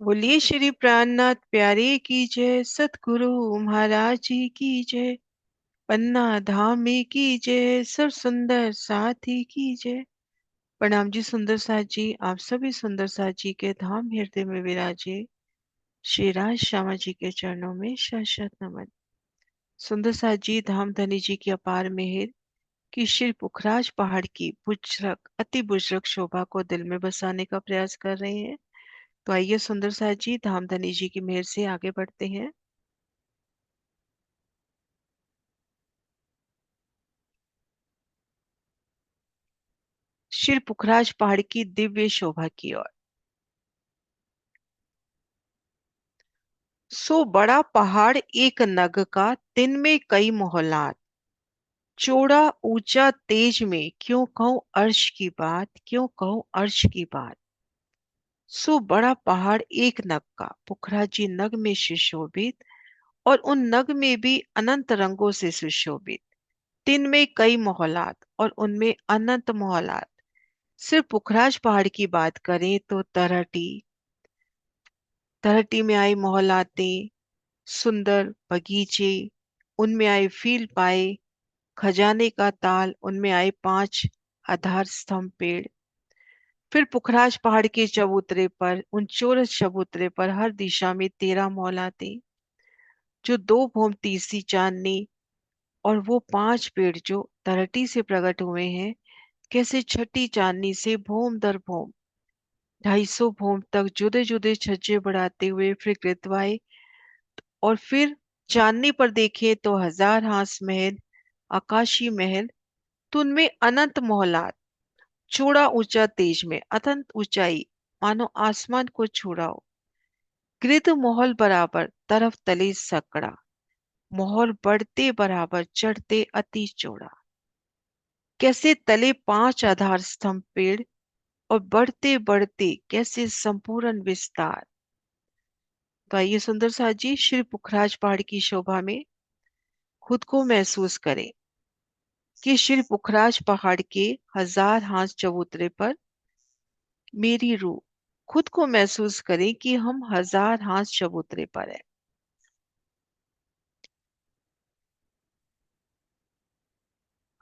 बोलिए श्री प्राणनाथ प्यारे की जय। सतगुरु महाराज जी की जय। पन्ना धाम में की जय। सब सुंदर साथी की जय। प्रणाम जी सुंदर साथ जी। आप सभी सुंदर साथ जी के धाम हृदय में विराजे श्री राज श्यामा जी के चरणों में शत शत नमन। सुंदर साथ जी धाम धनी जी की अपार मेहर कि श्री पुखराज पहाड़ की बुजरक अति बुजरक शोभा को दिल में बसाने का प्रयास कर रहे हैं। तो आइए सुंदर साथ जी धाम धनी जी की मेहर से आगे बढ़ते हैं। श्री पुखराज पहाड़ की दिव्य शोभा की ओर। सो बड़ा पहाड़ एक नग का, दिन में कई मोहलात। चौड़ा ऊंचा तेज में, क्यों कहूं अर्श की बात, क्यों कहूं अर्श की बात। सो बड़ा पहाड़ एक नग का, पुखराज जी नग में सुशोभित, और उन नग में भी अनंत रंगों से सुशोभित। दिन में कई मोहलात और उनमें अनंत मोहलात। सिर्फ पुखराज पहाड़ की बात करें तो तरहटी तरहटी में आई मोहलातें, सुंदर बगीचे, उनमें आए फील पाए, खजाने का ताल, उनमें आए 5 आधार स्तंभ पेड़। फिर पुखराज पहाड़ के चबूतरे पर, उन चौरस चबूतरे पर हर दिशा में 13 मोहलातें, जो 2 भौम तीसरी चांदनी, और वो 5 पेड़ जो तरहटी से प्रकट हुए हैं, कैसे छठी चांदनी से भौम दर भौम 250 भौम तक जुदे जुदे छज्जे बढ़ाते हुए फिर गिरदवाए। और फिर चांदनी पर देखें तो 1000 हांस महल, आकाशी महल, तो उनमें अनंत मोहलात। चौड़ा ऊंचा तेज में अनंत ऊंचाई, मानो आसमान को छूड़ा हो। गिरद मोहल बराबर तरफ तले सकड़ा, मोहर बढ़ते बराबर चढ़ते अति चौड़ा। कैसे तले 5 आधार स्तंभ पेड़, और बढ़ते बढ़ते कैसे संपूर्ण विस्तार। तो आइए सुंदर साथ जी श्री पुखराज पहाड़ की शोभा में खुद को महसूस करें कि श्री पुखराज पहाड़ के 1000 हांस चबूतरे पर मेरी रूह। खुद को महसूस करें कि हम 1000 हांस चबूतरे पर है।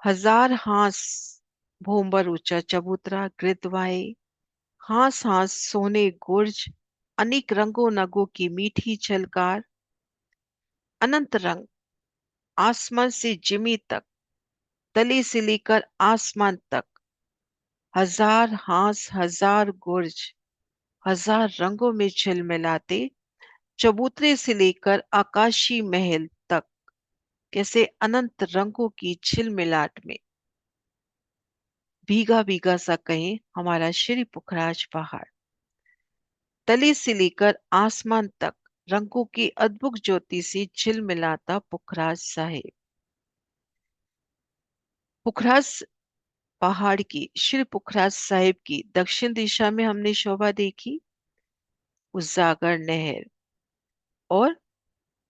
1000 हांस भूमबर ऊंचा चबूतरा, गिरदवाए हांस हांस सोने गुर्ज, अनेक रंगों नगों की मीठी झलकार। अनंत रंग आसमान से जिमी तक, तले से लेकर आसमान तक। 1000 हांस 1000 गुर्ज, 1000 रंगों में झिलमिलाते, चबूतरे से लेकर आकाशी महल तक, कैसे अनंत रंगों की झिलमिलाट में भीगा भीगा सा कहें हमारा श्री पुखराज पहाड़। तले से लेकर आसमान तक रंगों की अद्भुत ज्योति से झिलमिलाता पुखराज साहिब। पुखराज पहाड़ की श्री पुखराज साहिब की दक्षिण दिशा में हमने शोभा देखी उजागर नहर, और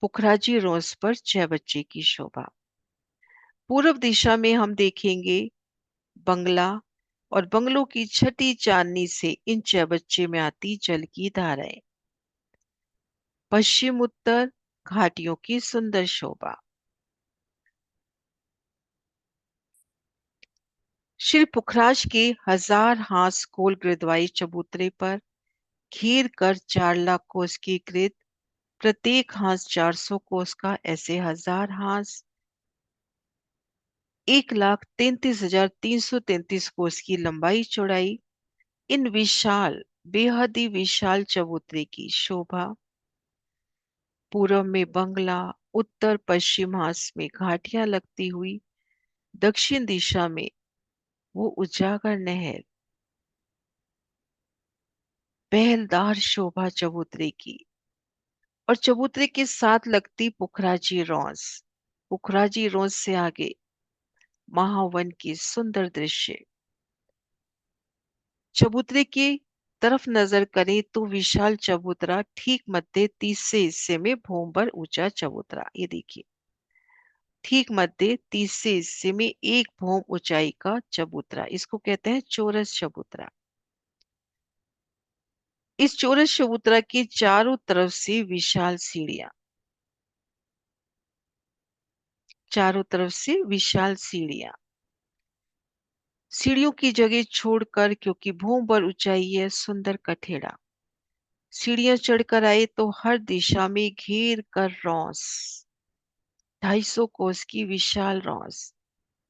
पुखराजी रोज पर 6 बच्चे की शोभा। पूर्व दिशा में हम देखेंगे बंगला, और बंगलों की छठी चांदनी से इन 6 बच्चे में आती जल की धाराएं। पश्चिम उत्तर घाटियों की सुंदर शोभा। श्री पुखराज के 1000 हांस गोल गिरदवाई चबूतरे पर घेर कर 4 लाख कोस की कृत, प्रत्येक हांस 400 कोस का, ऐसे 1000 हांस 1,33,333 कोस की लंबाई चौड़ाई। इन विशाल बेहद ही विशाल चबूतरे की शोभा। पूर्व में बंगला, उत्तर पश्चिम हांस में घाटियां लगती हुई, दक्षिण दिशा में वो उजागर नहर। पहलदार शोभा चबूतरे की, और चबूतरे के साथ लगती पुखराजी रौंस। पुखराजी रौंस से आगे महावन की सुंदर दृश्य। चबूतरे की तरफ नजर करें तो विशाल चबूतरा, ठीक मध्य तीसरे हिस्से में भूमभर ऊंचा चबूतरा। ये देखिए ठीक मध्य तीसरे हिस्से में 1 भौम ऊंचाई का चबूतरा, इसको कहते हैं चौरस चबूतरा। इस चौरस चबूतरा के चारों तरफ से विशाल सीढ़ियां, चारों तरफ से विशाल सीढ़ियां, सीढ़ियों की जगह छोड़कर, क्योंकि भूमि पर ऊंचाई है, सुंदर कठेड़ा। सीढ़ियां चढ़कर आए तो हर दिशा में घेर कर रौंस, 250 कोस की विशाल रौंस।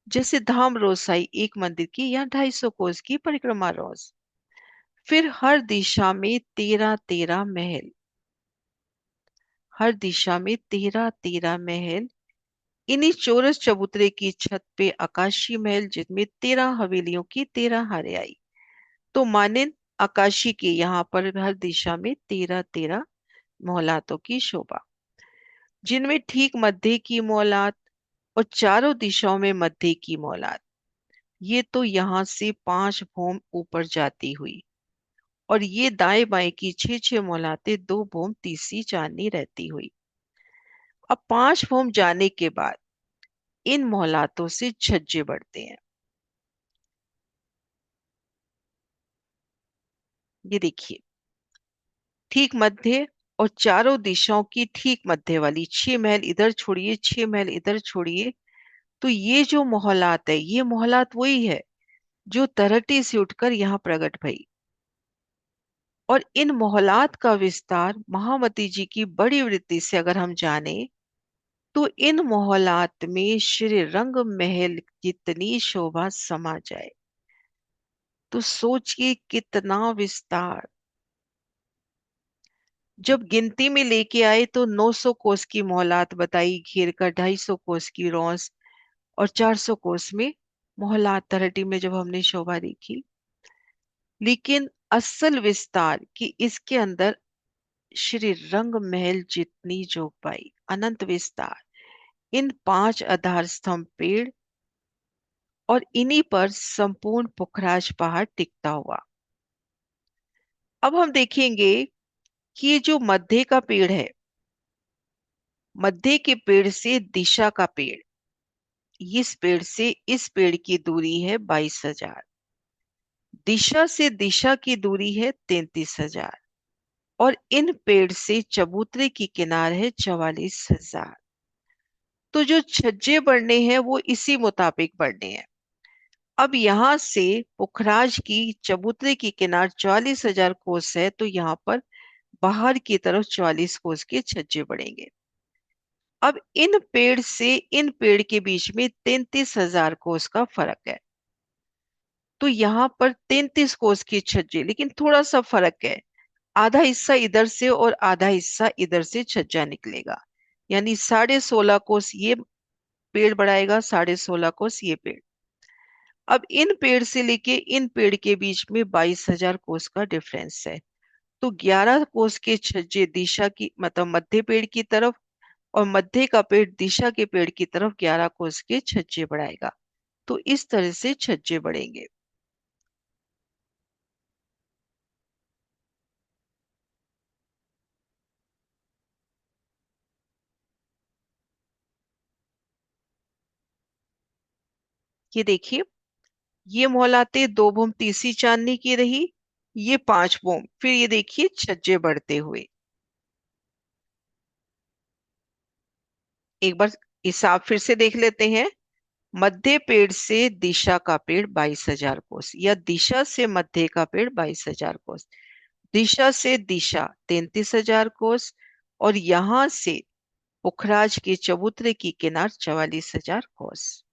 जैसे धाम रोसाई एक मंदिर की, यहाँ 250 कोस की परिक्रमा रौंस। फिर हर दिशा में 13-13 महल, हर दिशा में 13-13 महल। इन्हीं चौरस चबूतरे की छत पे आकाशीय महल, जिनमें 13 हवेलियों की 13 हरियाई। तो मानिन आकाशी के यहाँ पर हर दिशा में 13-13 मोहलातों की शोभा, जिनमें ठीक मध्य की मोहलात और चारों दिशाओं में मध्य की मोहलात। ये तो यहाँ से 5 भोम ऊपर जाती हुई, और ये दाएं बाएं की 6-6 मोहलातें 2 भोम तीसरी चांदनी रहती हुई। अब 5 भोम जाने के बाद इन मोहलातों से छज्जे बढ़ते हैं। ये देखिए, ठीक मध्य और चारों दिशाओं की ठीक मध्य वाली 6 महल इधर छोड़िए, 6 महल इधर छोड़िए। तो ये जो मोहलात है, ये मोहलात वही है जो तरहटी से उठकर यहाँ प्रकट भई। और इन मोहलात का विस्तार महामती जी की बड़ी वृत्ति से अगर हम जाने, तो इन मोहलात में श्री रंग महल जितनी शोभा समा जाए। तो सोचिए कितना विस्तार। जब गिनती में लेके आए तो 900 कोस की मोहलात बताई, घेर कर 250 कोस की रौंस, और 400 कोस में मोहलात तरहटी में जब हमने शोभा देखी। लेकिन असल विस्तार कि इसके अंदर श्री रंग महल जितनी जोगबाई, अनंत विस्तार, इन 5 आधार स्तंभ पेड़, और इन्हीं पर संपूर्ण पुखराज पहाड़ टिकता हुआ। अब हम देखेंगे कि ये जो मध्य का पेड़ है, मध्य के पेड़ से दिशा का पेड़, इस पेड़ से इस पेड़ की दूरी है 22,000, दिशा से दिशा की दूरी है 33,000, और इन पेड़ से चबूतरे की किनार है 44,000। तो जो छज्जे बढ़ने हैं वो इसी मुताबिक बढ़ने हैं। अब यहां से पुखराज की चबूतरे की किनार 44,000 कोस है, तो यहाँ पर बाहर की तरफ 44 कोस के छज्जे बढ़ेंगे। अब इन पेड़ से इन पेड़ के बीच में 33,000 कोस का फर्क है, तो यहाँ पर 33 कोस की छज्जे, लेकिन थोड़ा सा फर्क है। आधा हिस्सा इधर से और आधा हिस्सा इधर से छज्जा निकलेगा, यानी 16.5 कोस ये पेड़ बढ़ाएगा, 16.5 कोस ये पेड़। अब इन पेड़ से लेके इन पेड़ के बीच में 22,000 कोस का डिफरेंस है, तो 11 कोस के छज्जे दिशा की मतलब मध्य पेड़ की तरफ, और मध्य का पेड़ दिशा के पेड़ की तरफ 11 कोस के छज्जे बढ़ाएगा। तो इस तरह से छज्जे बढ़ेंगे। ये देखिए, ये मोहलातें 2 भूम तीसरी चांदनी की रही, ये 5 भूम, फिर ये देखिए छज्जे बढ़ते हुए। एक बार हिसाब फिर से देख लेते हैं। मध्य पेड़ से दिशा का पेड़ 22,000 कोस, या दिशा से मध्य का पेड़ 22,000 कोस, दिशा से दिशा 33,000 कोस, और यहां से पुखराज के चबूतरे की किनार 44,000 कोस।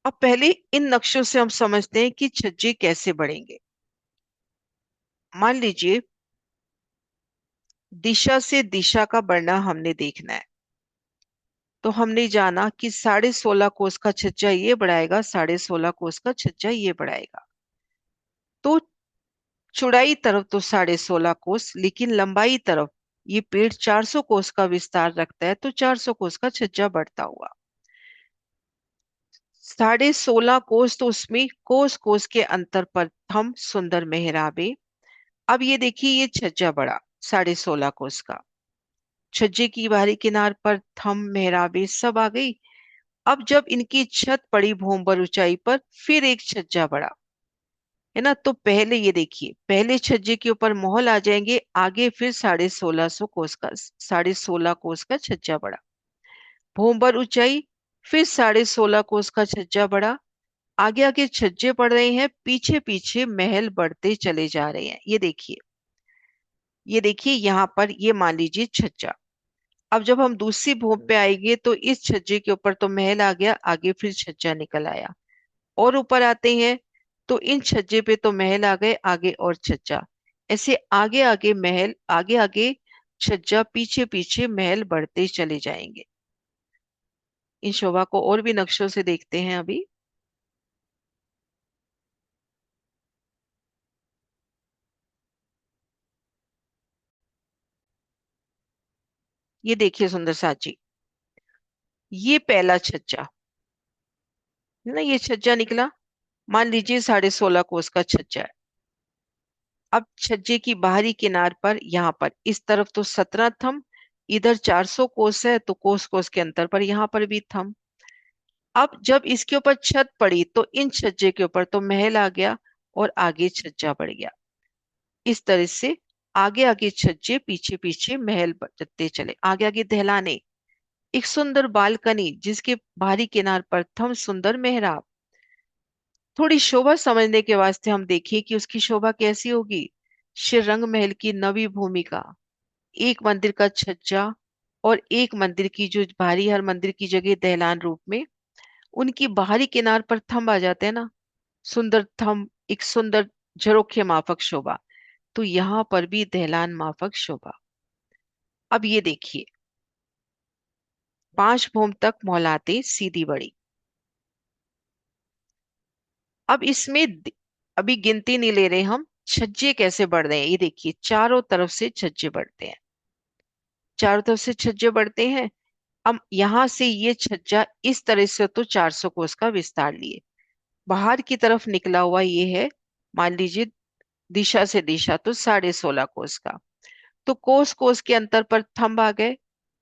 अब पहले इन नक्शों से हम समझते हैं कि छज्जे कैसे बढ़ेंगे। मान लीजिए दिशा से दिशा का बढ़ना हमने देखना है, तो हमने जाना कि 16.5 कोस का छज्जा ये बढ़ाएगा, 16.5 कोस का छज्जा ये बढ़ाएगा। तो चौड़ाई तरफ तो 16.5 कोस, लेकिन लंबाई तरफ ये पेड़ 400 कोस का विस्तार रखता है, तो 400 कोस का छज्जा बढ़ता हुआ। 16.5 कोस, तो उसमें कोस कोस के अंतर पर थम सुंदर मेहराबे। अब ये देखिए, ये छज्जा बढ़ा 16.5 कोस का, छज्जे की बाहरी किनार पर थम मेहराबे सब आ गई। अब जब इनकी छत पड़ी भूमभर ऊंचाई पर, फिर एक छज्जा बढ़ा, है ना। तो पहले ये देखिए, पहले छज्जे के ऊपर मोहल आ जाएंगे, आगे फिर 1650 कोस का, 16.5 कोस का छज्जा बढ़ा, भूमभर ऊंचाई, फिर 16.5 कोस का छज्जा बढ़ा, आगे आगे छज्जे पड़ रहे हैं, पीछे पीछे महल बढ़ते चले जा रहे हैं। ये देखिए, ये देखिए यहाँ पर, ये मान लीजिए छज्जा। अब जब हम दूसरी भूमि पे आएंगे तो इस छज्जे के ऊपर तो महल आ गया, आगे फिर छज्जा निकल आया। और ऊपर आते हैं तो इन छज्जे पे तो महल आ गए, आगे और छज्जा। ऐसे आगे आगे महल, आगे आगे छज्जा, पीछे पीछे महल बढ़ते चले जाएंगे। इन शोभा को और भी नक्शों से देखते हैं अभी। ये देखिए सुंदर साथ जी, ये पहला छज्जा है ना, ये छज्जा निकला, मान लीजिए 16.5 कोस का छज्जा है। अब छज्जे की बाहरी किनार पर, यहाँ पर इस तरफ तो 17 थंब, इधर 400 कोस है, तो कोस कोस के अंतर पर यहाँ पर भी थंब। अब जब इसके ऊपर छत पड़ी तो इन छज्जे के ऊपर तो महल आ गया, और आगे छज्जा बढ़ गया। इस तरह से आगे आगे छज्जे, पीछे पीछे महल बढ़ते चले, आगे आगे दहलाने, एक सुंदर बालकनी जिसके बाहरी किनार पर थम सुंदर मेहराब। थोड़ी शोभा समझने के वास्ते हम देखिए कि उसकी शोभा कैसी होगी। श्रीरंग महल की नवी भूमिका, एक मंदिर का छज्जा, और एक मंदिर की जो बाहरी, हर मंदिर की जगह दहलान रूप में उनकी बाहरी किनार पर थंब आ जाते हैं ना, सुंदर थंब, एक सुंदर झरोखे माफक शोभा। तो यहाँ पर भी दहलान माफक शोभा। अब ये देखिए, 5 भूम तक मोहलाते सीधी बड़ी। अब इसमें अभी गिनती नहीं ले रहे हम, छज्जे कैसे बढ़ रहे हैं। ये देखिए, चारों तरफ से छज्जे बढ़ते हैं, चारों तरफ से छज्जे बढ़ते हैं। अब यहां से ये छज्जा इस तरह से तो 400 कोस का विस्तार लिए, बाहर की तरफ निकला हुआ ये है, मान लीजिए दिशा से दिशा तो 16.5 कोस का। तो कोस कोस के अंतर पर थंब आ गए,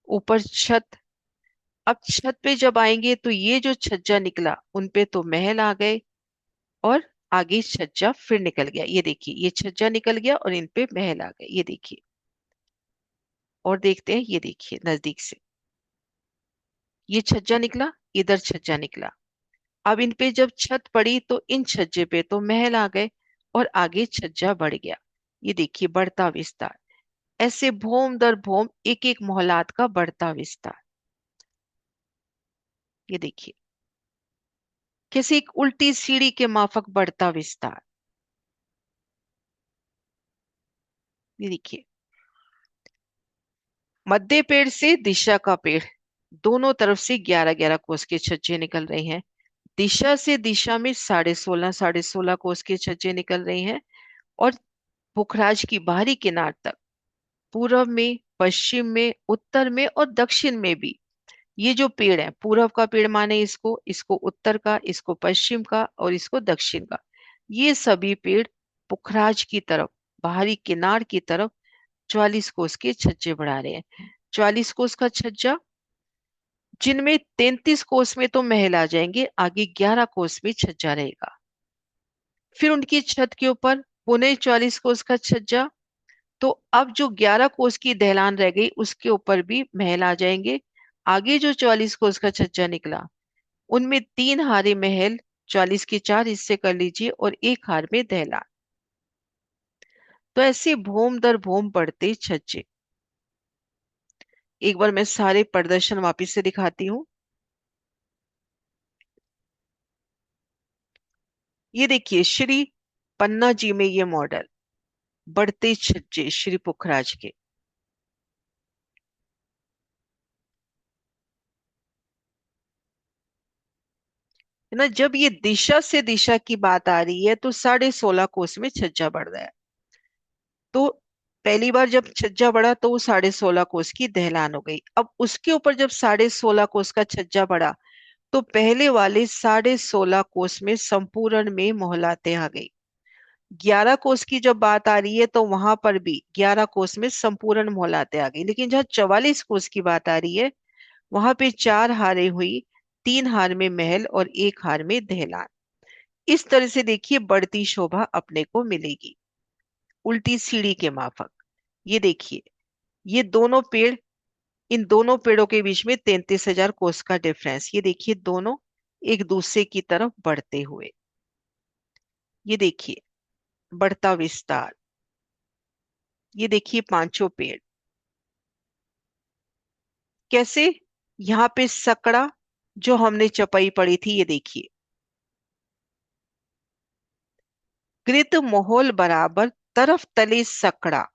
ऊपर छत। अब छत पे जब आएंगे तो ये जो छज्जा निकला उन पे तो महल आ गए, और आगे छज्जा फिर निकल गया। ये देखिए, ये छज्जा निकल गया और इन पे महल आ गए। ये देखिए, और देखते हैं, ये देखिए नजदीक से, ये छज्जा निकला, इधर छज्जा निकला। अब इन पे जब छत पड़ी तो इन छज्जे पे तो महल आ गए, और आगे छज्जा बढ़ गया। ये देखिए, बढ़ता विस्तार। ऐसे भोम दर भोम, एक एक मोहलात का बढ़ता विस्तार। ये देखिए, किसी एक उल्टी सीढ़ी के माफक बढ़ता विस्तार। ये देखिए, मध्य पेड़ से दिशा का पेड़, दोनों तरफ से 11-11 कोस के छज्जे निकल रहे हैं। दिशा से दिशा में 16.5 कोस के छज्जे निकल रहे हैं। और पुखराज की बाहरी किनार तक, पूर्व में, पश्चिम में, उत्तर में और दक्षिण में भी, ये जो पेड़ है, पूर्व का पेड़ माने इसको, इसको उत्तर का, इसको पश्चिम का और इसको दक्षिण का, ये सभी पेड़ पुखराज की तरफ, बाहरी किनार की तरफ 44 कोस के छज्जे बढ़ा रहे हैं। 44 कोस का छज्जा, जिनमें 33 कोस में तो महल आ जाएंगे, आगे 11 कोस में छज्जा रहेगा। फिर उनकी छत के ऊपर पुनः 44 कोस का छज्जा। तो अब जो 11 कोस की दहलान रह गई उसके ऊपर भी महल आ जाएंगे। आगे जो 44 कोस का छज्जा निकला उनमें 3 हारे महल, 40 के 4 हिस्से कर लीजिए, और एक हार में दहलान। तो ऐसे भूम दर भूम बढ़ते छज्जे। एक बार मैं सारे प्रदर्शन वापिस से दिखाती हूँ। ये देखिए, श्री पन्ना जी में ये मॉडल, बढ़ते छज्जे श्री पुखराज के। है ना, जब ये दिशा से दिशा की बात आ रही है तो 16.5 कोस में छज्जा बढ़ रहा है। तो पहली बार जब छज्जा बढ़ा तो वो 16.5 कोस की दहलान हो गई। अब उसके ऊपर जब 16.5 कोस का छज्जा बढ़ा तो पहले वाले 16.5 कोस में संपूर्ण में मोहलाते आ गई। 11 कोस की जब बात आ रही है तो वहां पर भी 11 कोस में संपूर्ण मोहलाते आ गई, लेकिन जहाँ 44 कोस की बात आ रही है वहां पे 4 हारें हुई, 3 हार में महल और 1 हार में दहलान। इस तरह से देखिए बढ़ती शोभा अपने को मिलेगी। उल्टी सीढ़ी के माफक, ये देखिए, ये दोनों पेड़, इन दोनों पेड़ों के बीच में 33,000 कोस का डिफरेंस। ये देखिए दोनों एक दूसरे की तरफ बढ़ते हुए। ये देखिए बढ़ता विस्तार। ये देखिए पांचों पेड़ कैसे, यहाँ पे सकड़ा जो हमने चपाई पड़ी थी, ये देखिए, कृत मोहल बराबर तरफ तले सकड़ा,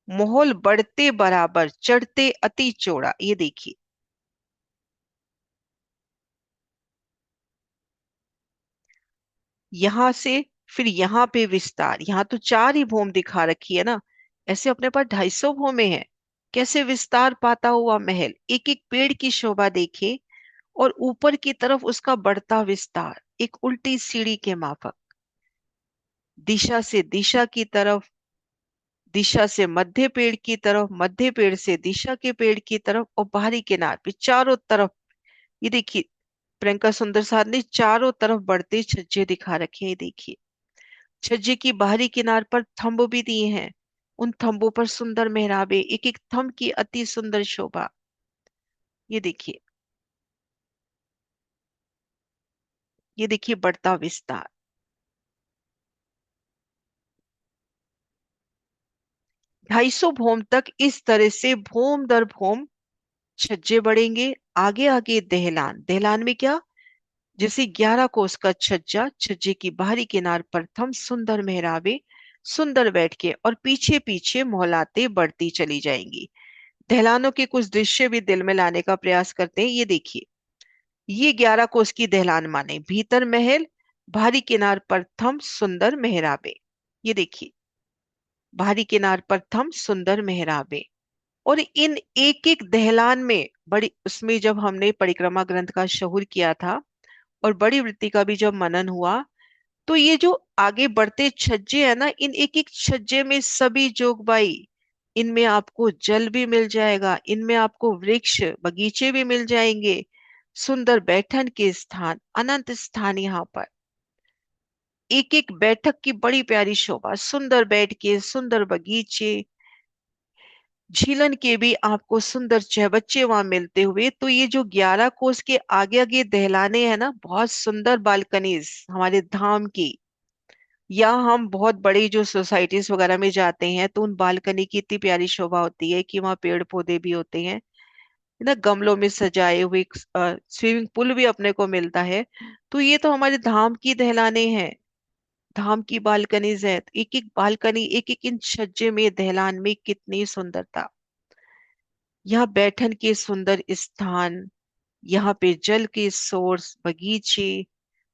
मोहल बढ़ते बराबर चढ़ते अति चौड़ा। ये देखिए, यहां से फिर यहाँ पे विस्तार, यहाँ तो 4 ही भूम दिखा रखी है ना, ऐसे अपने पास 250 भूमे हैं। कैसे विस्तार पाता हुआ महल, एक एक पेड़ की शोभा देखे और ऊपर की तरफ उसका बढ़ता विस्तार, एक उल्टी सीढ़ी के माफक। दिशा से दिशा की तरफ, दिशा से मध्य पेड़ की तरफ, मध्य पेड़ से दिशा के पेड़ की तरफ, और बाहरी किनार पे चारों तरफ। ये देखिए प्रियंका सुंदर साथ ने चारों तरफ बढ़ते छज्जे दिखा रखे हैं। ये देखिए छज्जे की बाहरी किनार पर थंब भी दिए हैं, उन थंबों पर सुंदर मेहराबे, एक एक थंब की अति सुंदर शोभा। ये देखिए, ये देखिए बढ़ता विस्तार। 250 भोम तक इस तरह से भोम दर भोम छज्जे बढ़ेंगे। आगे आगे दहलान, दहलान में क्या, जैसे 11 कोस का छज्जा, छज्जे की बाहरी किनार पर थम सुंदर मेहराबे सुंदर बैठ के, और पीछे पीछे मोहलाते बढ़ती चली जाएंगी। दहलानों के कुछ दृश्य भी दिल में लाने का प्रयास करते हैं। ये देखिए, ये 11 कोस की दहलान माने भीतर महल, बाहरी किनार पर थम सुंदर मेहराबे। ये देखिए बाहरी किनार पर थम सुंदर मेहराबे, और इन एक एक दहलान में बड़ी, उसमें जब हमने परिक्रमा ग्रंथ का शहुर किया था और बड़ी वृत्ति का भी जब मनन हुआ, तो ये जो आगे बढ़ते छज्जे है ना, इन एक एक छज्जे में सभी जोगबाई, इनमें आपको जल भी मिल जाएगा, इनमें आपको वृक्ष बगीचे भी मिल जाएंगे, सुंदर बैठन के स्थान, अनंत स्थान यहाँ पर। एक एक बैठक की बड़ी प्यारी शोभा, सुंदर बैठ के सुंदर बगीचे, झीलन के भी आपको सुंदर चहबच्चे वहां मिलते हुए। तो ये जो 11 कोस के आगे आगे दहलाने हैं ना, बहुत सुंदर बालकनीज हमारे धाम की, या हम बहुत बड़ी जो सोसाइटीज वगैरह में जाते हैं तो उन बालकनी की इतनी प्यारी शोभा होती है कि वहाँ पेड़ पौधे भी होते हैं, है ना, गमलों में सजाए हुए, स्विमिंग पूल भी अपने को मिलता है। तो ये तो हमारे धाम की दहलाने हैं, धाम की बालकनीज है। एक एक बालकनी, एक एक इंच छज्जे में, दहलान में कितनी सुंदरता। यहाँ बैठन के सुंदर स्थान, यहाँ पे जल के सोर्स, बगीचे,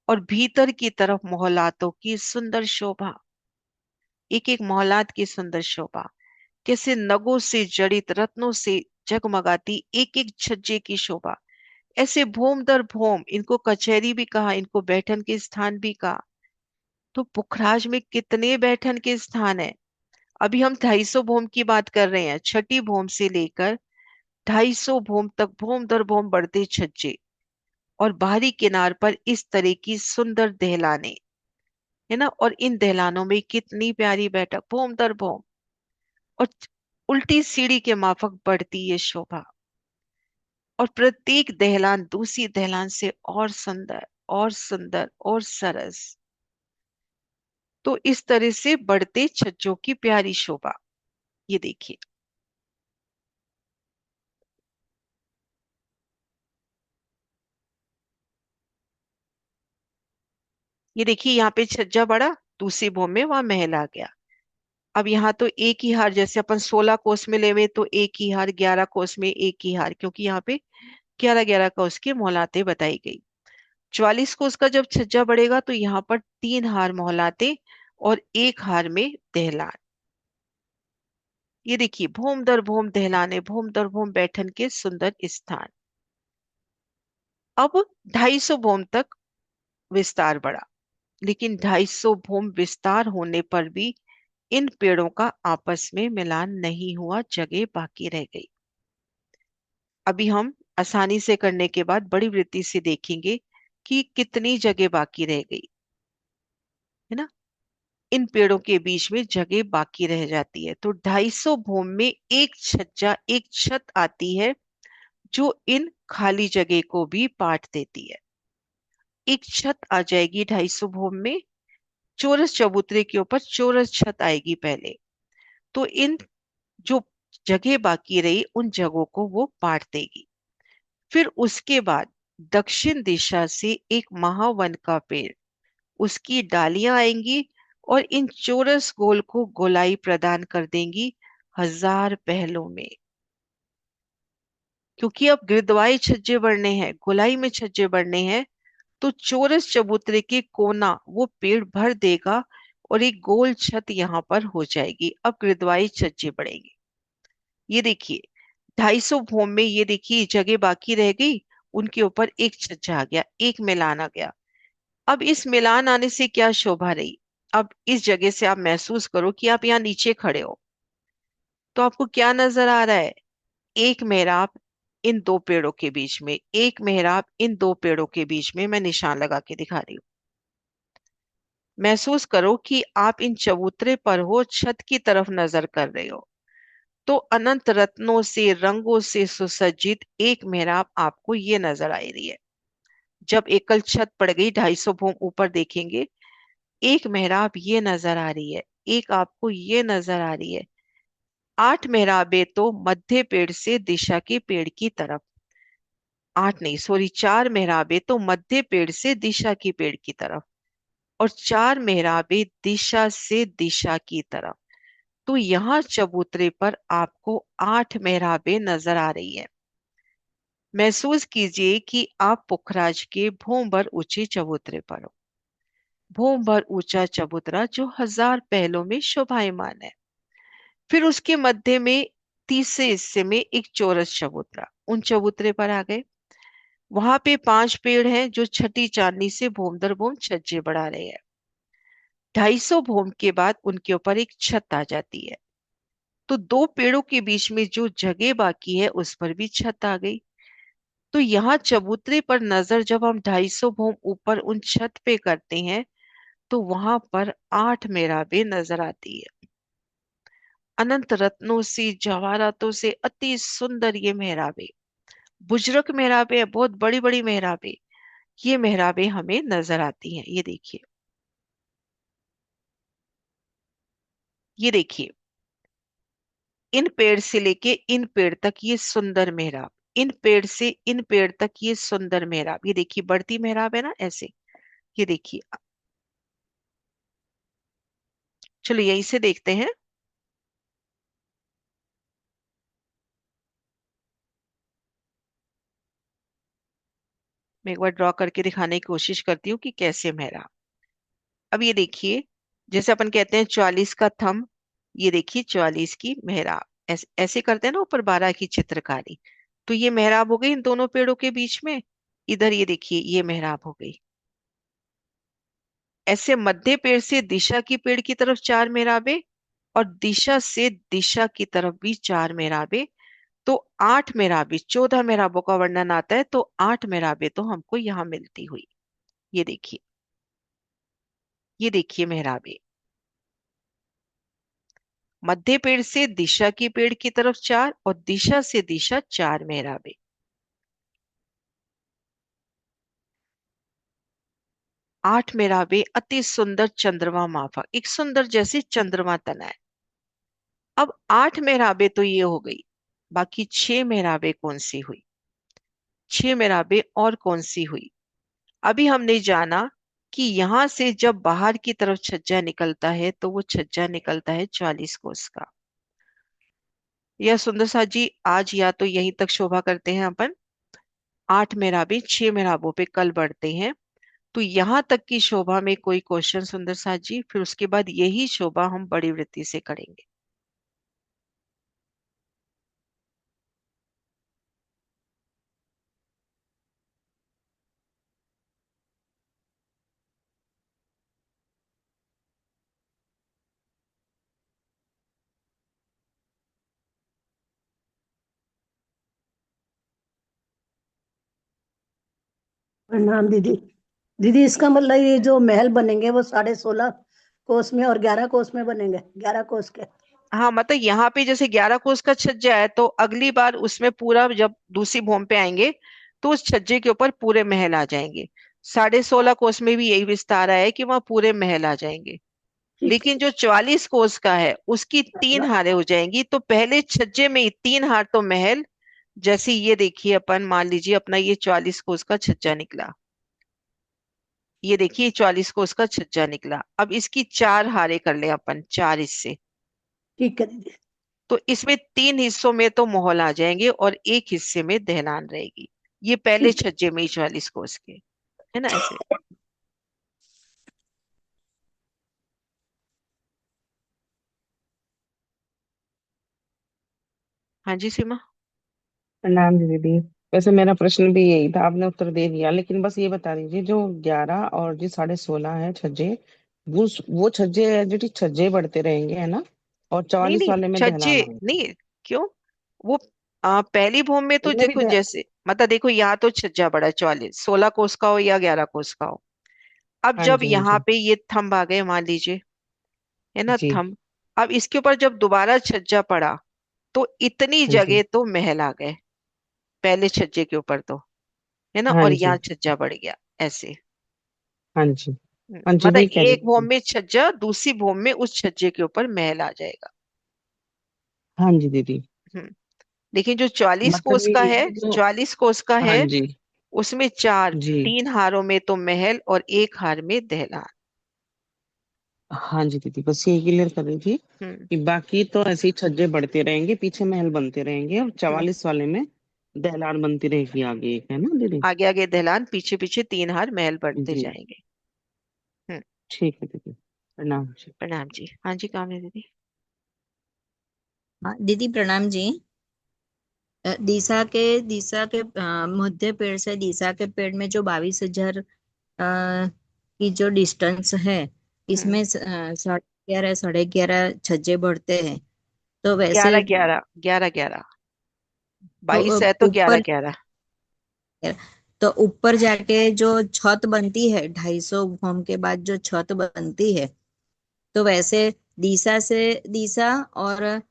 और भीतर की तरफ मोहल्लातों की सुंदर शोभा, एक एक मोहल्लात की सुंदर शोभा, कैसे नगों से जड़ित रत्नों से जगमगाती एक एक छज्जे की शोभा। ऐसे भोम दर भोम, इनको कचहरी भी कहा, इनको बैठन के स्थान भी कहा। तो पुखराज में कितने बैठन के स्थान है। अभी हम 250 भोम की बात कर रहे हैं, छठी भोम से लेकर 250 भोम तक भोम दर भोम बढ़ते छज्जे, और बाहरी किनार पर इस तरह की सुंदर दहलाने, है ना, और इन दहलानों में कितनी प्यारी बैठक भोम दर भोम, और उल्टी सीढ़ी के माफक बढ़ती ये शोभा, और प्रत्येक दहलान दूसरी दहलान से और सुंदर और सुंदर और सरस। तो इस तरह से बढ़ते छज्जों की प्यारी शोभा। ये देखिए, ये देखिए यहाँ पे छज्जा बढ़ा, दूसरी भूमि में वहां महल आ गया। अब यहाँ तो एक ही हार, जैसे अपन 16 कोस में लेवे तो एक ही हार, 11 कोस में एक ही हार, क्योंकि यहाँ पे 11 11 कोस की मोहलाते बताई गई। 44 कोस का जब छज्जा बढ़ेगा तो यहाँ पर 3 हार मोहलाते और एक हार में दहलान। ये देखिए भूम दर भूम दहलाने, भूम दर भूम बैठन के सुंदर स्थान। अब 250 भूम तक विस्तार बढ़ा, लेकिन 250 भूम विस्तार होने पर भी इन पेड़ों का आपस में मिलान नहीं हुआ, जगह बाकी रह गई। अभी हम आसानी से करने के बाद बड़ी वृत्ति से देखेंगे कि कितनी जगह बाकी रह गई, है ना। इन पेड़ों के बीच में जगह बाकी रह जाती है, तो 250 भूम में एक छज्जा, एक छत आती है जो इन खाली जगह को भी पाट देती है। एक छत आ जाएगी 250 भूम में, चौरस चबूतरे के ऊपर चौरस छत आएगी पहले। तो इन जो जगह बाकी रही उन जगहों को वो पाट देगी। फिर उसके बाद दक्षिण दिशा से एक महावन का पेड़, उसकी डालियां आएंगी और इन चौरस गोल को गोलाई प्रदान कर देंगी 1000 पहलों में। क्योंकि अब गिरदवाई छज्जे बढ़ने हैं, गोलाई में छज्जे बढ़ने हैं, तो चौरस चबूतरे के कोना वो पेड़ भर देगा और एक गोल छत यहाँ पर हो जाएगी। अब गिरदवाई छज्जे बढ़ेंगे। ये देखिए 250 भूम में, ये देखिए जगह बाकी रह गई, उनके ऊपर एक छज्जा आ गया, एक मिलान आ गया। अब इस मिलान आने से क्या शोभा रही। अब इस जगह से आप महसूस करो कि आप यहाँ नीचे खड़े हो, तो आपको क्या नजर आ रहा है। एक मेहराब इन दो पेड़ों के बीच में, एक मेहराब इन दो पेड़ों के बीच में, मैं निशान लगा के दिखा रही हूँ। महसूस करो कि आप इन चबूतरे पर हो, छत की तरफ नजर कर रहे हो। तो अनंत रत्नों से, रंगों से सुसज्जित एक मेहराब आपको ये नजर आ रही है। जब एकल छत पड़ गई, 250 भूम ऊपर देखेंगे, एक मेहराब ये नजर आ रही है, एक आपको ये नजर आ रही है। 8 मेहराबें तो मध्य पेड़ से दिशा के पेड़ की तरफ, 8 नहीं सॉरी, 4 मेहराबें तो मध्य पेड़ से दिशा की पेड़ की तरफ, और 4 मेहराबें दिशा से दिशा की तरफ। तो यहाँ चबूतरे पर आपको 8 मेहराबें नजर आ रही है। महसूस कीजिए कि आप पुखराज के भूम भर ऊंचे चबूतरे पर हो। भूम भर ऊंचा चबूतरा जो 1000 पहलों में शोभायमान है। फिर उसके मध्य में तीसरे हिस्से में एक चौरस चबूतरा, उन चबूतरे पर आ गए। वहां पे 5 पेड़ हैं जो छठी चांदनी से भूम दर भूम छज्जे बढ़ा रहे हैं। 250 भूम के बाद उनके ऊपर एक छत आ जाती है, तो दो पेड़ों के बीच में जो जगह बाकी है उस पर भी छत आ गई। तो यहाँ चबूतरे पर नजर जब हम 250 भूम ऊपर उन छत पे करते हैं, तो वहां पर 8 मेहराबें नजर आती है। अनंत रत्नों से, जवाहरातों से अति सुंदर ये मेहराबें, बुजुर्ग मेहराबें हैं, बहुत बड़ी बड़ी मेहराबें, ये मेहराबें हमें नजर आती हैं। ये देखिए, ये देखिए, इन पेड़ से लेके इन पेड़ तक ये सुंदर मेहराब, इन पेड़ से इन पेड़ तक ये सुंदर मेहराब, ये देखिए बढ़ती मेहराब है ना ऐसे। ये देखिए, चलो यहीं से देखते हैं। मैं एक बार ड्रॉ करके दिखाने की कोशिश करती हूँ कि कैसे मेहराब। अब ये देखिए, जैसे अपन कहते हैं 44 का थंब, ये देखिए 44 की मेहराब, ऐसे ऐसे करते हैं ना ऊपर 12 की चित्रकारी। तो ये मेहराब हो गई इन दोनों पेड़ों के बीच में। इधर ये देखिए, ये मेहराब हो गई। ऐसे मध्य पेड़ से दिशा की पेड़ की तरफ 4 मेहराबें, और दिशा से दिशा की तरफ भी 4 मेहराबें। तो 8 मेहराबें, 14 मेहराबों का वर्णन आता है, तो 8 मेहराबें तो हमको यहाँ मिलती हुई। ये देखिए, ये देखिए मेहराबें, मध्य पेड़ से दिशा की पेड़ की तरफ 4 और दिशा से दिशा 4 मेहराबें। 8 मेहराबें अति सुंदर चंद्रमा माफा, एक सुंदर जैसे चंद्रमा तना है। अब 8 मेहराबें तो ये हो गई, बाकी 6 मेहराबें कौन सी हुई। 6 मेहराबें और कौन सी हुई, अभी हमने जाना कि यहां से जब बाहर की तरफ छज्जा निकलता है तो वो छज्जा निकलता है 44 कोस का। यह सुंदर सा जी, आज या तो यहीं तक शोभा करते हैं अपन। 8 मेहराबें 6 मेहराबों पे कल बढ़ते हैं, तो यहां तक की शोभा में कोई क्वेश्चन सुंदर सा जी, फिर उसके बाद यही शोभा हम बड़ी वृत्ति से करेंगे। प्रणाम दीदी। दीदी इसका मतलब ये जो महल बनेंगे वो 16.5 कोस में और 11 कोस में बनेंगे, 11 कोस के। हाँ मतलब यहाँ पे जैसे 11 कोस का छज्जा है, तो अगली बार उसमें पूरा जब दूसरी भूमि पे आएंगे तो उस छज्जे के ऊपर पूरे महल आ जाएंगे। 16.5 कोस में भी यही विस्तार है कि वहां पूरे महल आ जाएंगे। ठीक लेकिन जो 44 कोस का है उसकी तीन है। हारें हो जाएंगी, तो पहले छज्जे में ही तीन हार तो महल। जैसे ये देखिए, अपन मान लीजिए अपना ये 44 कोस का छज्जा निकला। ये देखिए 44 कोस का छज्जा निकला। अब इसकी चार हारें कर ले अपन, चार हिस्से। ठीक है दीदी। तो इसमें तीन हिस्सों में तो मोहल आ जाएंगे और एक हिस्से में दहलान रहेगी। ये पहले ठीक है। छज्जे में ही 44 कोस के, है ना ऐसे। हाँ जी सीमा। प्रणाम जी दीदी। वैसे मेरा प्रश्न भी यही था, आपने उत्तर दे दिया, लेकिन बस ये बता दीजिए, जो 11 और जो 16.5 है छज्जे, वो छज्जे जो छज्जे बढ़ते रहेंगे, है ना? और नहीं 44 नहीं, वाले में छज्जे दहलान होगा। नहीं। क्यों? वो पहली भूमि में तो उसमें भी देखो, जैसे मतलब देखो यहाँ तो छज्जा बड़ा है, 16 16 कोस का हो या 11 कोस का हो। अब हाँ जब जी, हाँ यहाँ जी। पे ये थंब आ गए मान लीजिए, है ना जी। थंब। अब इसके ऊपर जब दोबारा छज्जा पड़ा तो इतनी हाँ जी। जगह तो महल आ गए पहले छज्जे के ऊपर तो, है ना, हाँ और जी। यहाँ छज्जा बढ़ गया ऐसे। हाँ जी। हाँ जी, मतलब वही कह रही एक भूमि थी। में छज्जा, दूसरी भूमि में उस छज्जे के ऊपर महल आ जाएगा। हाँ जी दीदी। हम्म लेकिन जो 44 कोस मतलब का ये है, है जो। 44 कोस का हाँ है, जी। उसमें चार, जी। तीन हारों में तो महल और एक हार में दहलान। हाँ जी दीदी, बस यही क्लियर कर रही थी हम्म कि बाकी तो ऐसे ही छज्जे बढ़ते रहेंगे, पीछे महल बनते रहेंगे, और हम्म 44 वाले में दहलान बनती रहेगी आगे, एक है ना दीदी? आगे आगे दहलान, पीछे पीछे तीन हार महल बढ़ते जी। जाएंगे। हम्म ठीक है दीदी, प्रणाम जी। प्रणाम जी। हाँ जी कामनी दीदी। हाँ दीदी प्रणाम जी। दिशा के मध्य पेड़ से दिशा के पेड़ में जो 22,000 की जो डिस्टेंस है, हम्म इसमें 11.5 छज्जे बढ़ते हैं। तो वैसे 11 11 11 11। तो 22 है तो ग्यारह ऊपर ग्यारह तो ऊपर जाके जो छत बनती है, 250 घोम के बाद जो छत बनती है, तो वैसे दिशा और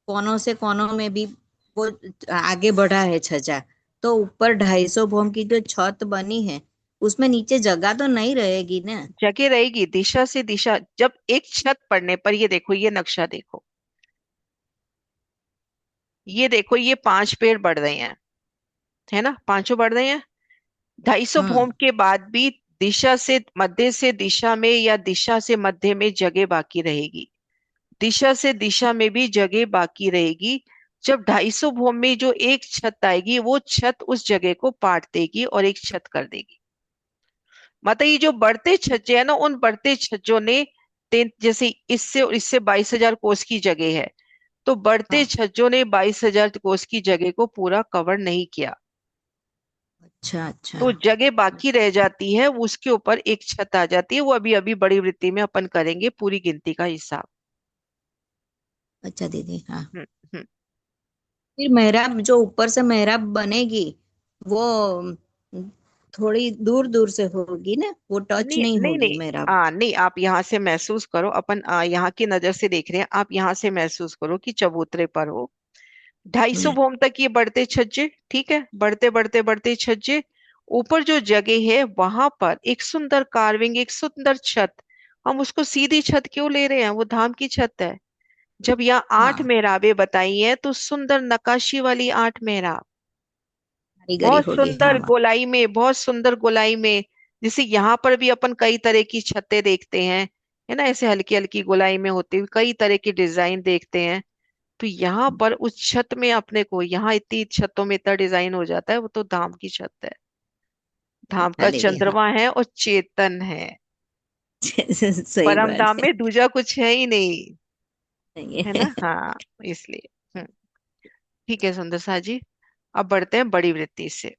कोनों से कोनों में भी वो आगे बढ़ा है छज्जा। तो ऊपर 250 भोम की जो छत बनी है, उसमें नीचे जगह तो नहीं रहेगी ना? जगह रहेगी। दिशा से दिशा, जब एक छत पड़ने पर, ये देखो ये नक्शा देखो, ये देखो ये पांच पेड़ बढ़ रहे हैं, है ना, पांचों बढ़ रहे हैं। 250 भोम हम्म। के बाद भी दिशा से दिशा में या दिशा से मध्य में जगह बाकी रहेगी। दिशा से दिशा में भी जगह बाकी रहेगी। जब 250 भोम में जो एक छत आएगी, वो छत उस जगह को पाट देगी और एक छत कर देगी। मतलब ये जो बढ़ते छज्जे है ना, उन बढ़ते छज्जों ने जैसे इससे और इससे 22,000 कोस की जगह है, तो बढ़ते हाँ। छज्जों ने 22,000 कोस की जगह को पूरा कवर नहीं किया। अच्छा अच्छा। तो जगह बाकी रह जाती है, उसके ऊपर एक छत आ जाती है। वो अभी अभी बड़ी वृत्ति में अपन करेंगे पूरी गिनती का हिसाब। अच्छा दीदी, हाँ। हम्म हम्म फिर मेहराब जो ऊपर से मेहराब बनेगी, वो थोड़ी दूर दूर से होगी ना, वो टच नहीं नहीं नहीं होगी नहीं। मेहराब। नहीं, आप यहाँ से महसूस करो, अपन यहाँ की नजर से देख रहे हैं, आप यहाँ से महसूस करो कि चबूतरे पर हो। 250 भोम तक ये बढ़ते छज्जे, ठीक है, बढ़ते बढ़ते बढ़ते छज्जे। ऊपर जो जगह है वहां पर एक सुंदर कार्विंग, एक सुंदर छत। हम उसको सीधी छत क्यों ले रहे हैं? वो धाम की छत है। जब यहाँ आठ हाँ, मेहराबें बताई हैं, तो सुंदर नक्काशी वाली आठ मेहराब, कारीगरी बहुत होगी, हाँ सुंदर हाँ। गोलाई में, बहुत सुंदर गोलाई में। जैसे यहाँ पर भी अपन कई तरह की छतें देखते हैं, है ना, ऐसे हल्की हल्की गोलाई में होती हुई कई तरह की डिजाइन देखते हैं। तो यहाँ पर उस छत में अपने को, यहाँ इतनी छतों में इतना डिजाइन हो जाता है, वो तो धाम की छत है। धाम अच्छा का दीदी, हाँ। चंद्रमा है और चेतन है। सही परम धाम बात है। में दूजा कुछ है ही नहीं, नहीं है है। ना। हाँ इसलिए ठीक है सुंदर सा जी। अब बढ़ते हैं बड़ी वृत्ति से।